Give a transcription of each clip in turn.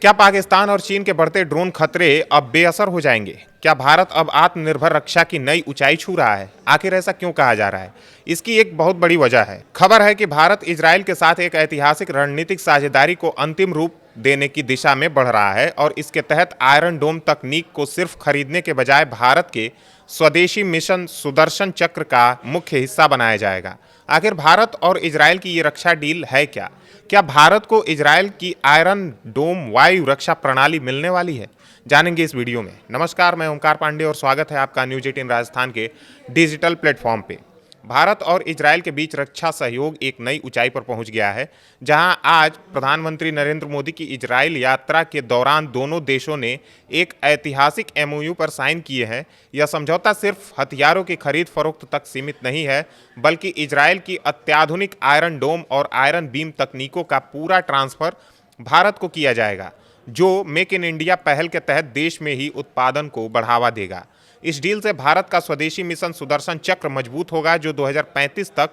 क्या पाकिस्तान और चीन के बढ़ते ड्रोन खतरे अब बेअसर हो जाएंगे? क्या भारत अब आत्मनिर्भर रक्षा की नई ऊंचाई छू रहा है? आखिर ऐसा क्यों कहा जा रहा है? इसकी एक बहुत बड़ी वजह है। खबर है कि भारत इजराइल के साथ एक ऐतिहासिक रणनीतिक साझेदारी को अंतिम रूप देने की दिशा में बढ़ रहा है और इसके तहत आयरन डोम तकनीक को सिर्फ खरीदने के बजाय भारत के स्वदेशी मिशन सुदर्शन चक्र का मुख्य हिस्सा बनाया जाएगा। आखिर भारत और इजराइल की ये रक्षा डील है क्या? क्या भारत को इजराइल की आयरन डोम वायु रक्षा प्रणाली मिलने वाली है? जानेंगे इस वीडियो में। नमस्कार, मैं ओंकार पांडे और स्वागत है आपका न्यूज 18 राजस्थान के डिजिटल प्लेटफॉर्म पे। भारत और इजराइल के बीच रक्षा सहयोग एक नई ऊंचाई पर पहुंच गया है, जहां आज प्रधानमंत्री नरेंद्र मोदी की इजराइल यात्रा के दौरान दोनों देशों ने एक ऐतिहासिक एमओयू पर साइन किए हैं। यह समझौता सिर्फ हथियारों की खरीद फरोख्त तक सीमित नहीं है, बल्कि इजराइल की अत्याधुनिक आयरन डोम और आयरन बीम तकनीकों का पूरा ट्रांसफर भारत को किया जाएगा, जो मेक इन इंडिया पहल के तहत देश में ही उत्पादन को बढ़ावा देगा। इस डील से भारत का स्वदेशी मिशन सुदर्शन चक्र मजबूत होगा, जो 2035 तक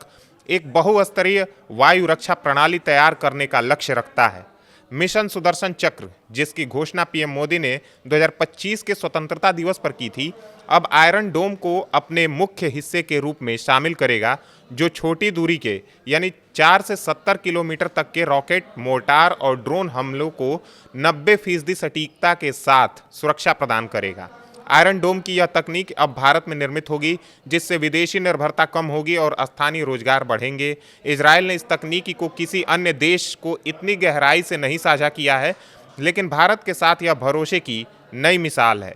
एक बहुस्तरीय वायु रक्षा प्रणाली तैयार करने का लक्ष्य रखता है। मिशन सुदर्शन चक्र, जिसकी घोषणा पीएम मोदी ने 2025 के स्वतंत्रता दिवस पर की थी, अब आयरन डोम को अपने मुख्य हिस्से के रूप में शामिल करेगा, जो छोटी दूरी के यानी 4 से 70 किलोमीटर तक के रॉकेट, मोर्टार और ड्रोन हमलों को 90% सटीकता के साथ सुरक्षा प्रदान करेगा। आयरन डोम की यह तकनीक अब भारत में निर्मित होगी, जिससे विदेशी निर्भरता कम होगी और स्थानीय रोजगार बढ़ेंगे। इजराइल ने इस तकनीकी को किसी अन्य देश को इतनी गहराई से नहीं साझा किया है, लेकिन भारत के साथ यह भरोसे की नई मिसाल है।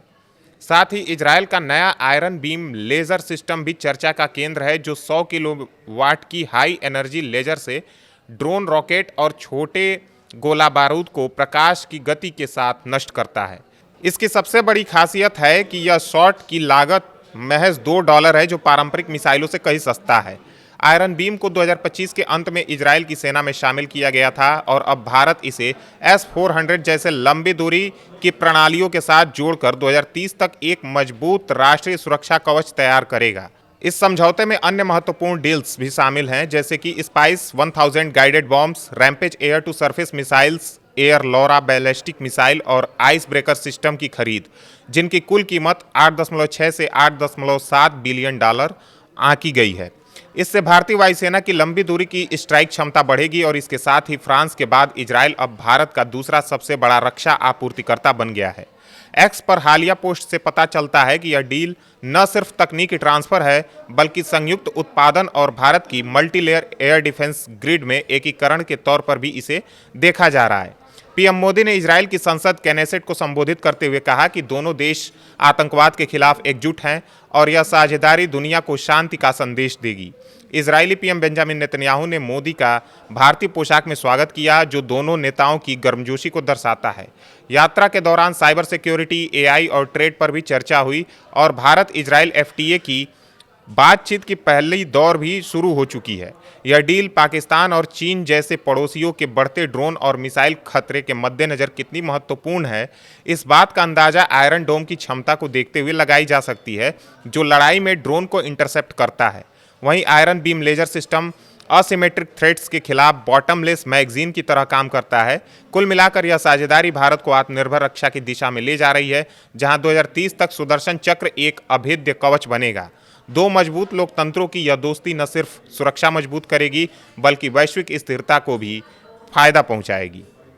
साथ ही इजराइल का नया आयरन बीम लेजर सिस्टम भी चर्चा का केंद्र है, जो 100 किलोवाट की हाई एनर्जी लेजर से ड्रोन, रॉकेट और छोटे गोला बारूद को प्रकाश की गति के साथ नष्ट करता है। इसकी सबसे बड़ी खासियत है कि यह शॉट की लागत महज $2 है, जो पारंपरिक मिसाइलों से कहीं सस्ता है। आयरन बीम को 2025 के अंत में इजराइल की सेना में शामिल किया गया था और अब भारत इसे S-400 जैसे लंबी दूरी की प्रणालियों के साथ जोड़कर 2030 तक एक मजबूत राष्ट्रीय सुरक्षा कवच तैयार करेगा। इस समझौते में अन्य महत्वपूर्ण डील्स भी शामिल हैं, जैसे कि Spice 1000 guided bombs, Rampage air to surface missiles, air LORA ballistic missile और आइस ब्रेकर सिस्टम की खरीद, जिनकी कुल कीमत 8.6 से 8.7 बिलियन डॉलर आंकी गई है। इससे भारतीय वायुसेना की लंबी दूरी की स्ट्राइक क्षमता बढ़ेगी और इसके साथ ही फ्रांस के बाद इजराइल अब भारत का दूसरा सबसे बड़ा रक्षा आपूर्तिकर्ता बन गया है। एक्स पर हालिया पोस्ट से पता चलता है कि यह डील न सिर्फ तकनीकी ट्रांसफर है, बल्कि संयुक्त उत्पादन और भारत की मल्टीलेयर एयर डिफेंस ग्रिड में एकीकरण के तौर पर भी इसे देखा जा रहा है। पीएम मोदी ने इजराइल की संसद कैनेसेट को संबोधित करते हुए कहा कि दोनों देश आतंकवाद के खिलाफ एकजुट हैं और यह साझेदारी दुनिया को शांति का संदेश देगी। इजरायली पीएम बेंजामिन नेतन्याहू ने मोदी का भारतीय पोशाक में स्वागत किया, जो दोनों नेताओं की गर्मजोशी को दर्शाता है। यात्रा के दौरान साइबर सिक्योरिटी, एआई और ट्रेड पर भी चर्चा हुई और भारत इजराइल एफटीए की बातचीत की पहली दौर भी शुरू हो चुकी है। यह डील पाकिस्तान और चीन जैसे पड़ोसियों के बढ़ते ड्रोन और मिसाइल खतरे के मद्देनजर कितनी महत्वपूर्ण है, इस बात का अंदाजा आयरन डोम की क्षमता को देखते हुए लगाई जा सकती है, जो लड़ाई में ड्रोन को इंटरसेप्ट करता है। वहीं Iron Beam laser system asymmetric threats के खिलाफ बॉटमलेस मैगजीन की तरह काम करता है। कुल मिलाकर यह साझेदारी भारत को आत्मनिर्भर रक्षा की दिशा में ले जा रही है, जहां 2030 तक सुदर्शन चक्र एक अभेद्य कवच बनेगा। दो मजबूत लोकतंत्रों की यह दोस्ती न सिर्फ सुरक्षा मजबूत करेगी, बल्कि वैश्विक स्थिरता को भी फायदा पहुंचाएगी।